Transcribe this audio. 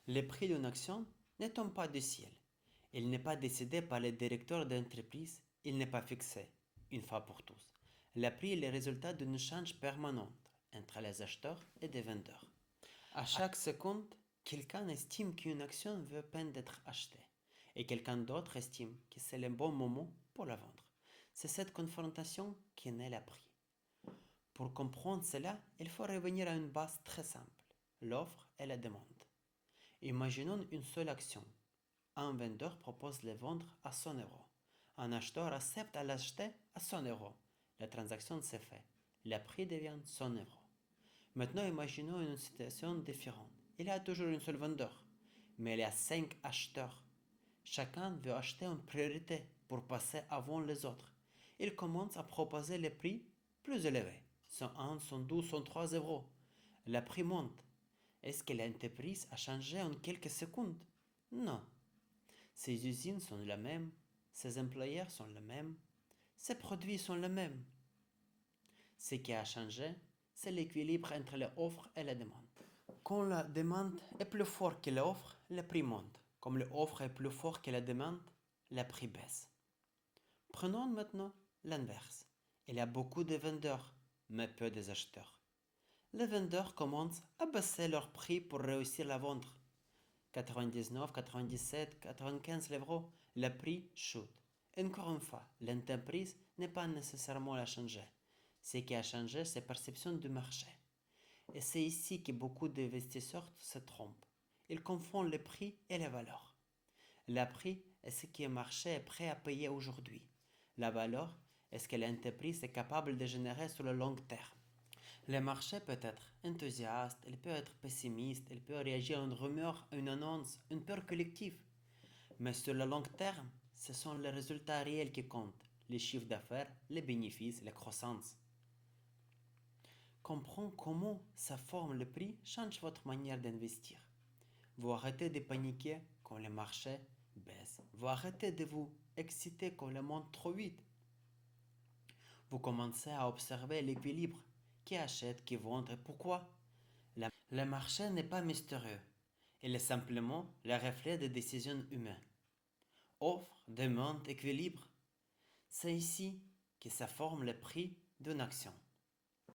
Le prix d'une action ne tombe pas du ciel. Il n'est pas décidé par le directeur d'entreprise, il n'est pas fixé, une fois pour tous. Le prix est le résultat d'un échange permanent entre les acheteurs et les vendeurs. À chaque seconde, quelqu'un estime qu'une action vaut peine d'être achetée et quelqu'un d'autre estime que c'est le bon moment pour la vendre. C'est cette confrontation qui naît le prix. Pour comprendre cela, il faut revenir à une base très simple, l'offre et la demande. Imaginons une seule action. Un vendeur propose de le vendre à 100 euros. Un acheteur accepte à l'acheter à 100 euros. La transaction se fait. Le prix devient 100 euros. Maintenant, imaginons une situation différente. Il y a toujours un seul vendeur, mais il y a 5 acheteurs. Chacun veut acheter en priorité pour passer avant les autres. Il commence à proposer les prix plus élevés, 101, 112, 103 euros. Le prix monte. Est-ce que l'entreprise a changé en quelques secondes? Non. Ses usines sont les mêmes, ses employeurs sont les mêmes, ses produits sont les mêmes. Ce qui a changé, c'est l'équilibre entre l'offre et la demande. Quand la demande est plus forte que l'offre, le prix monte. Comme l'offre est plus forte que la demande, le prix baisse. Prenons maintenant l'inverse. Il y a beaucoup de vendeurs, mais peu d'acheteurs. Les vendeurs commencent à baisser leur prix pour réussir à vendre. 99, 97, 95 euros, le prix chute. Encore une fois, l'entreprise n'est pas nécessairement à changer. Ce qui a changé, c'est la perception du marché. Et c'est ici que beaucoup d'investisseurs se trompent. Ils confondent le prix et la valeur. Le prix est ce que le marché est prêt à payer aujourd'hui. La valeur est ce que l'entreprise est capable de générer sur le long terme. Le marché peut être enthousiaste, il peut être pessimiste, il peut réagir à une rumeur, à une annonce, à une peur collective. Mais sur le long terme, ce sont les résultats réels qui comptent, les chiffres d'affaires, les bénéfices, la croissance. Comprendre comment ça forme le prix change votre manière d'investir. Vous arrêtez de paniquer quand le marché baisse. Vous arrêtez de vous exciter quand le monte trop vite. Vous commencez à observer l'équilibre. Qui achète, qui vend et pourquoi? Le marché n'est pas mystérieux. Il est simplement le reflet des décisions humaines. Offre, demande, équilibre. C'est ici que ça forme le prix d'une action.